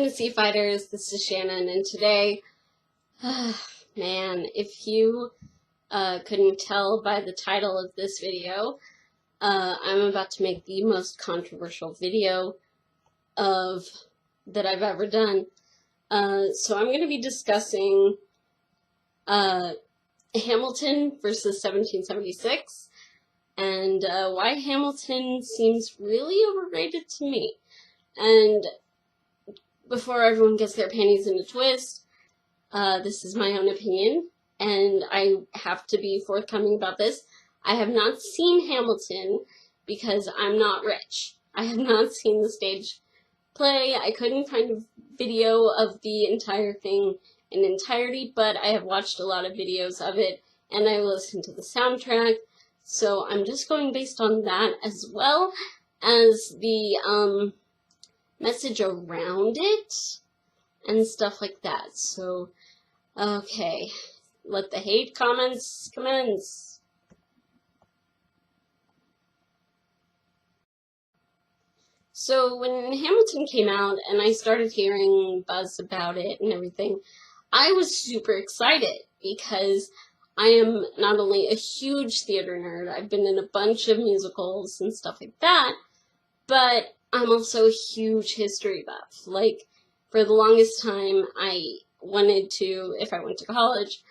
Fantasy Fighters, this is Shannon, and today, man, if you couldn't tell by the title of this video, I'm about to make the most controversial video that I've ever done. So I'm going to be discussing Hamilton versus 1776, and why Hamilton seems really overrated to me. And before everyone gets their panties in a twist, this is my own opinion, and I have to be forthcoming about this. I have not seen Hamilton because I'm not rich. I have not seen the stage play. I couldn't find a video of the entire thing in entirety, but I have watched a lot of videos of it, and I listened to the soundtrack, so I'm just going based on that as well as the message around it and stuff like that. So, okay, let the hate comments commence. So when Hamilton came out and I started hearing buzz about it and everything, I was super excited because I am not only a huge theater nerd, I've been in a bunch of musicals and stuff like that, but I'm also a huge history buff. Like, for the longest time, I wanted to, if I went to college,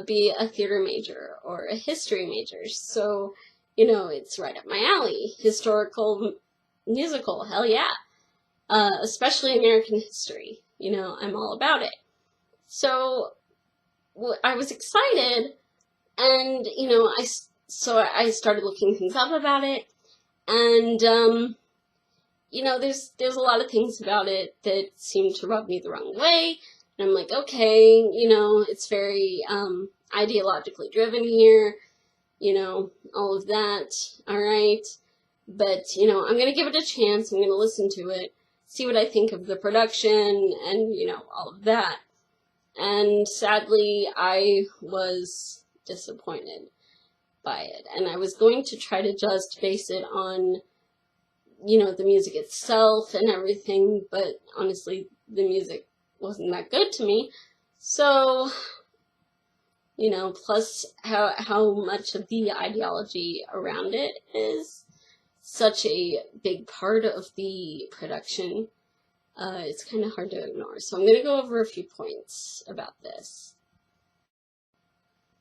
be a theater major or a history major. So, you know, it's right up my alley. Historical musical, hell yeah. Especially American history. You know, I'm all about it. So, I was excited, and, you know, I started looking things up about it, and, you know, there's a lot of things about it that seem to rub me the wrong way, and I'm like, okay, you know, it's very, ideologically driven here, you know, all of that, alright, but, you know, I'm gonna give it a chance, I'm gonna listen to it, see what I think of the production, and, you know, all of that, and sadly, I was disappointed by it, and I was going to try to just base it on, you know, the music itself and everything, but honestly, the music wasn't that good to me, so, you know, plus how much of the ideology around it is such a big part of the production, it's kind of hard to ignore. So I'm going to go over a few points about this.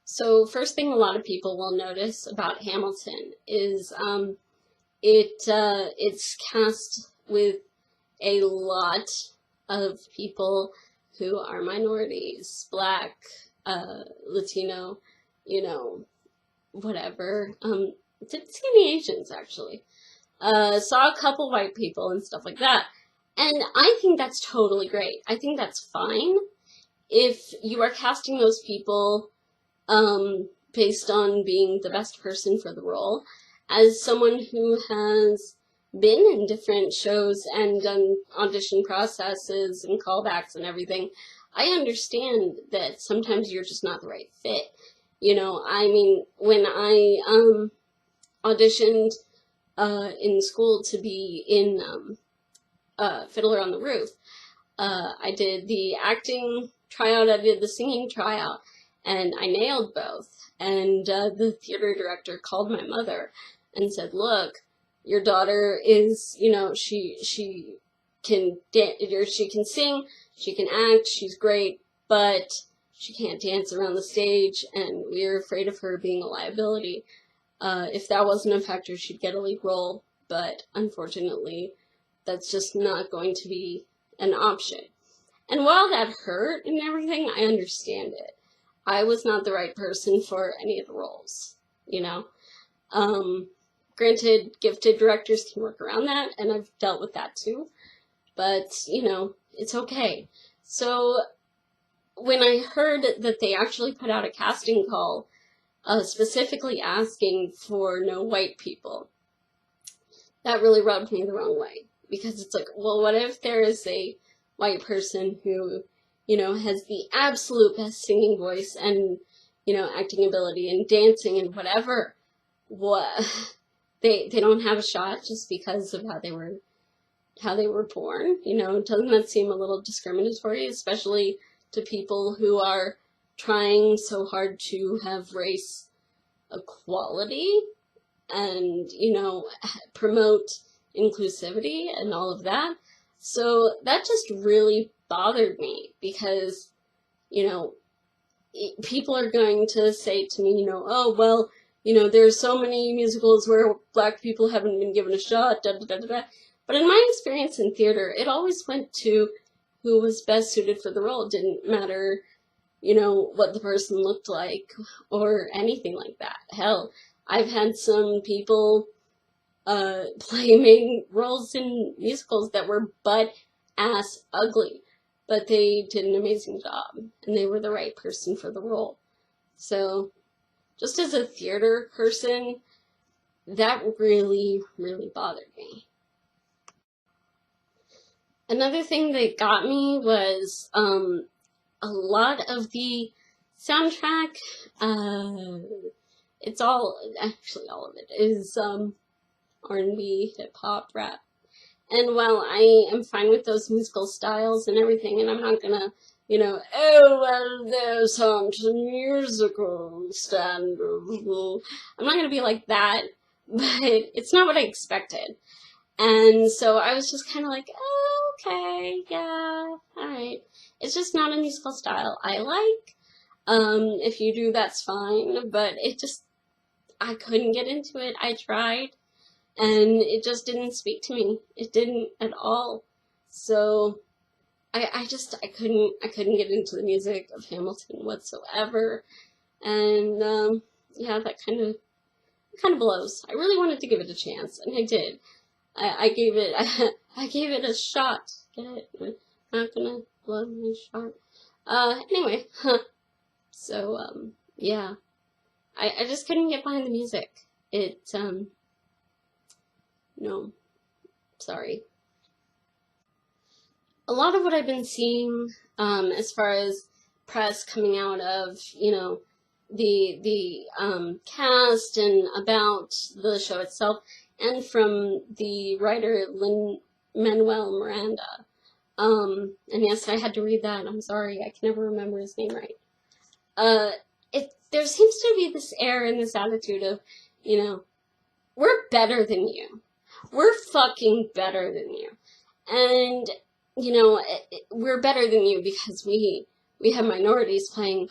So first thing a lot of people will notice about Hamilton is it's cast with a lot of people who are minorities, Black, Latino, you know, whatever. Didn't see any Asians, actually. Saw a couple white people and stuff like that. And I think that's totally great. I think that's fine if you are casting those people based on being the best person for the role. As someone who has been in different shows and done audition processes and callbacks and everything, I understand that sometimes you're just not the right fit. You know, I mean, when I auditioned in school to be in Fiddler on the Roof, I did the acting tryout, I did the singing tryout, and I nailed both. And the theater director called my mother and said, look, your daughter is, you know, she can sing, she can act, she's great, but she can't dance around the stage, and we're afraid of her being a liability. If that wasn't a factor, she'd get a lead role, but unfortunately, that's just not going to be an option. And while that hurt and everything, I understand it. I was not the right person for any of the roles, you know. Granted, gifted directors can work around that, and I've dealt with that too, but, you know, it's okay. So, when I heard that they actually put out a casting call, specifically asking for no white people, that really rubbed me the wrong way. Because it's like, well, what if there is a white person who, you know, has the absolute best singing voice and, you know, acting ability and dancing and whatever? What? They don't have a shot just because of how they were how they were born. You know, doesn't that seem a little discriminatory, especially to people who are trying so hard to have race equality and, you know, promote inclusivity and all of that? So that just really bothered me because, you know, people are going to say to me, you know, oh, well, you know, there's so many musicals where black people haven't been given a shot, da da da da da. But in my experience in theater, it always went to who was best suited for the role. It didn't matter, you know, what the person looked like or anything like that. Hell, I've had some people play main roles in musicals that were butt-ass ugly, but they did an amazing job, and they were the right person for the role. So, just as a theater person, that really, really bothered me. Another thing that got me was a lot of the soundtrack, it's all, actually all of it, is R&B, hip-hop, rap. And while I am fine with those musical styles and everything, and I'm not gonna, you know, oh, well, there's some musical standards. I'm not gonna be like that, but it's not what I expected. And so I was just kind of like, oh, okay, yeah, alright. It's just not a musical style I like. If you do, that's fine, but it just, I couldn't get into it. I tried, and it just didn't speak to me. It didn't at all. So I couldn't get into the music of Hamilton whatsoever. And yeah, that kind of blows. I really wanted to give it a chance, and I did. I gave it a shot. Get it? I'm not gonna blow my shot. Anyway, so yeah, I just couldn't get behind the music. No, sorry. A lot of what I've been seeing, as far as press coming out of, you know, the cast and about the show itself, and from the writer Lin-Manuel Miranda. And yes, I had to read that. I'm sorry, I can never remember his name right. There seems to be this air and this attitude of, you know, we're better than you. We're fucking better than you. And, you know, we're better than you because we have minorities playing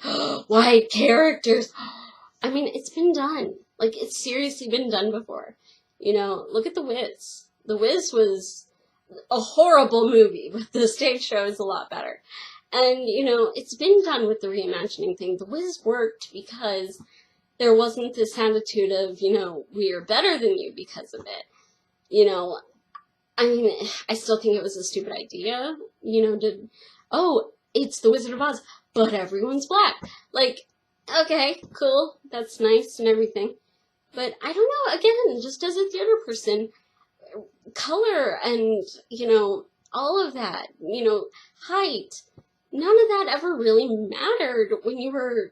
white characters. I mean, it's been done. Like, it's seriously been done before. You know, look at The Wiz. The Wiz was a horrible movie, but the stage show is a lot better. And, you know, it's been done with the reimagining thing. The Wiz worked because there wasn't this attitude of, you know, we are better than you because of it. You know, I mean, I still think it was a stupid idea, you know, it's The Wizard of Oz, but everyone's black. Like, okay, cool, that's nice and everything. But I don't know, again, just as a theater person, color and, you know, all of that, you know, height, none of that ever really mattered when you were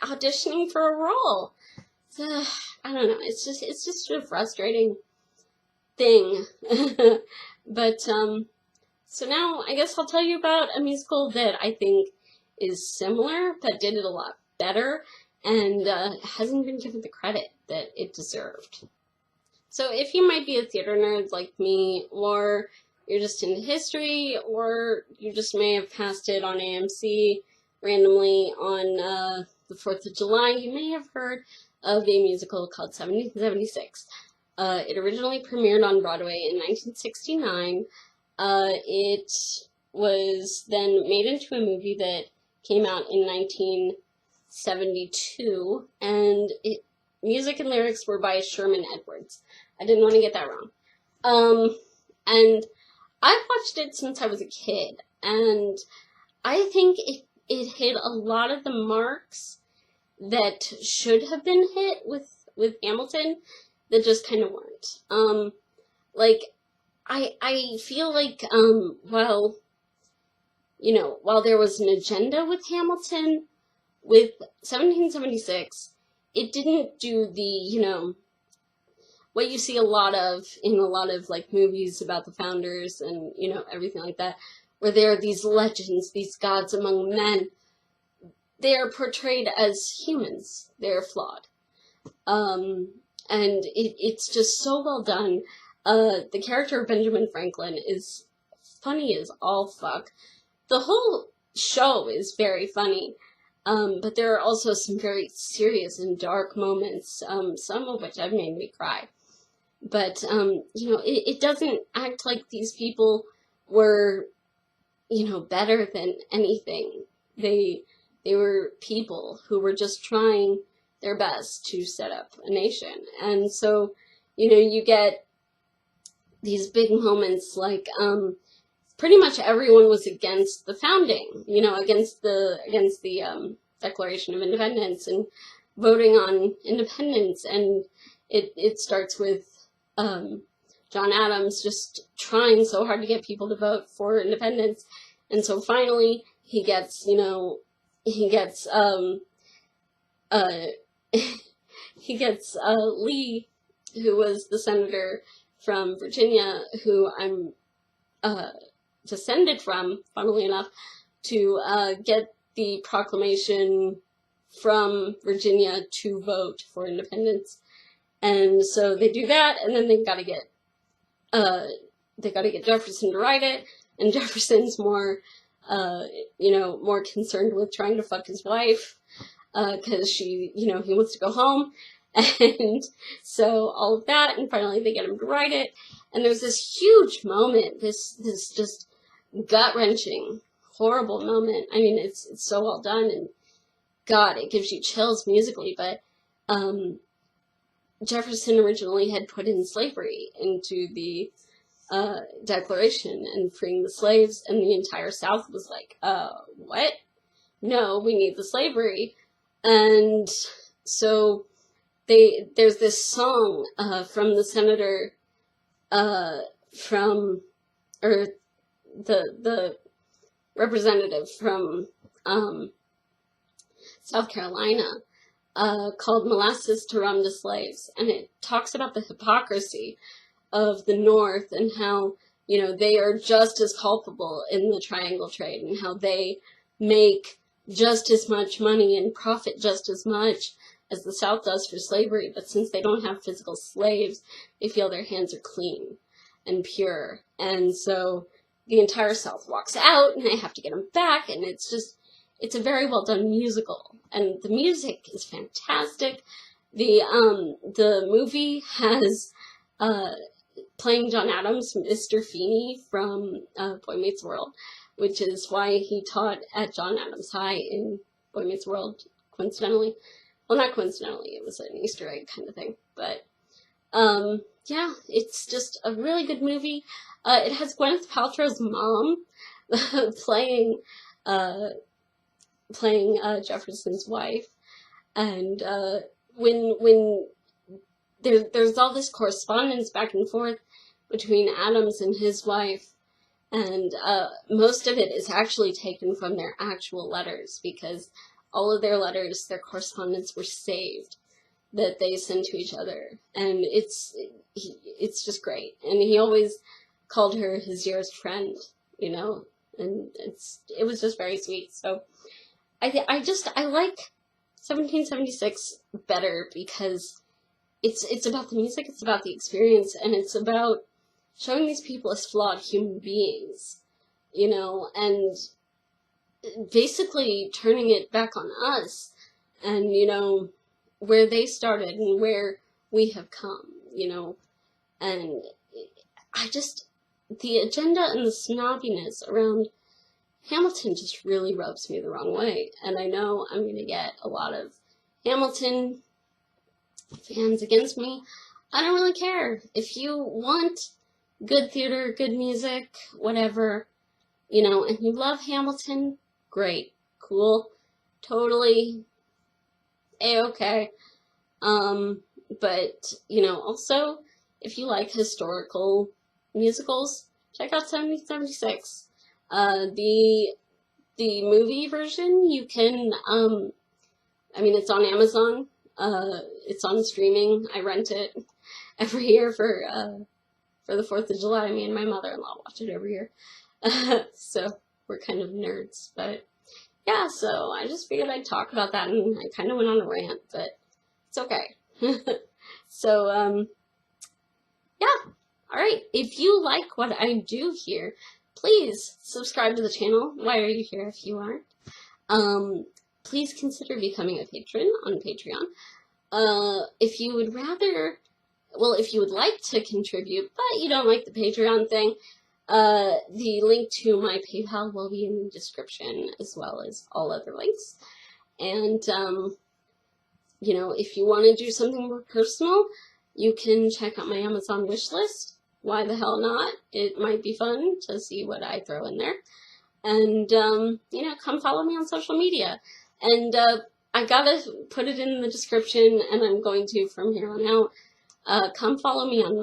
auditioning for a role. So, I don't know, it's just a frustrating thing. But, so now I guess I'll tell you about a musical that I think is similar, but did it a lot better, and hasn't been given the credit that it deserved. So if you might be a theater nerd like me, or you're just into history, or you just may have passed it on AMC randomly on the 4th of July, you may have heard of a musical called 1776. It originally premiered on Broadway in 1969. It was then made into a movie that came out in 1972, and music and lyrics were by Sherman Edwards. I didn't want to get that wrong. And I've watched it since I was a kid, and I think it hit a lot of the marks that should have been hit with Hamilton that just kind of weren't. Like, I feel like, while there was an agenda with Hamilton, with 1776, it didn't do the, what you see a lot of in a lot of like movies about the founders and, you know, everything like that, where there are these legends, these gods among men. They are portrayed as humans. They're flawed. And it's just so well done. The character of Benjamin Franklin is funny as all fuck. The whole show is very funny, but there are also some very serious and dark moments, some of which have made me cry. But, you know, it doesn't act like these people were, you know, better than anything. They were people who were just trying their best to set up a nation. And so, you know, you get these big moments like, pretty much everyone was against the founding, you know, against the Declaration of Independence and voting on independence. And it starts with John Adams just trying so hard to get people to vote for independence. And so finally he gets, you know, he gets Lee, who was the senator from Virginia, who I'm descended from, funnily enough, to get the proclamation from Virginia to vote for independence. And so they do that, and then they gotta get Jefferson to write it, and Jefferson's more, you know, more concerned with trying to fuck his wife, because she, you know, he wants to go home. And so all of that, and finally they get him to write it. And there's this huge moment, this just gut-wrenching, horrible moment. I mean, it's so well done, and God, it gives you chills musically. But Jefferson originally had put in slavery into the Declaration and freeing the slaves, and the entire South was like, what? No, we need the slavery. And so there's this song from the senator or the representative from South Carolina called Molasses to Rum to Slaves, and it talks about the hypocrisy of the North and how, you know, they are just as culpable in the triangle trade and how they make just as much money and profit just as much as the South does for slavery, but since they don't have physical slaves, they feel their hands are clean and pure. And so the entire South walks out, and they have to get them back, and it's a very well done musical. And the music is fantastic. The movie has, playing John Adams, Mr. Feeney from Boy Meets World, which is why he taught at John Adams High in Boy Meets World, coincidentally. Well, not coincidentally, it was an Easter egg kind of thing. But, yeah, it's just a really good movie. It has Gwyneth Paltrow's mom playing Jefferson's wife. And when there's all this correspondence back and forth between Adams and his wife, and most of it is actually taken from their actual letters, because all of their letters, their correspondence, were saved that they send to each other, and it's just great. And he always called her his dearest friend, you know, and it was just very sweet. So I like 1776 better because it's about the music, it's about the experience, and it's about showing these people as flawed human beings, you know, and basically turning it back on us and, you know, where they started and where we have come, you know. And the agenda and the snobbiness around Hamilton just really rubs me the wrong way. And I know I'm going to get a lot of Hamilton fans against me. I don't really care. If you want good theater, good music, whatever, you know, and you love Hamilton, great, cool, totally A-okay. But, you know, also, if you like historical musicals, check out 1776. The movie version, you can, I mean, it's on Amazon, it's on streaming, I rent it, every year for the 4th of July. Me and my mother-in-law watch it every year. So we're kind of nerds, but yeah, so I just figured I'd talk about that, and I kind of went on a rant, but it's okay. So, yeah. Alright, if you like what I do here, please subscribe to the channel. Why are you here if you aren't? Please consider becoming a patron on Patreon. If you would if you would like to contribute, but you don't like the Patreon thing, the link to my PayPal will be in the description, as well as all other links. And, you know, if you want to do something more personal, you can check out my Amazon wish list. Why the hell not? It might be fun to see what I throw in there. And, you know, come follow me on social media. And, I gotta put it in the description, and I'm going to from here on out. Come follow me on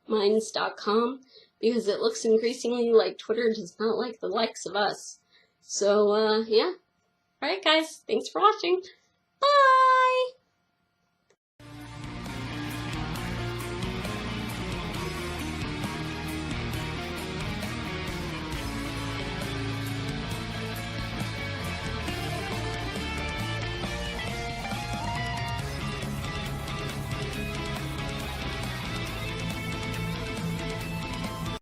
minds.com, because it looks increasingly like Twitter does not like the likes of us. So, yeah. Alright guys, thanks for watching. Bye!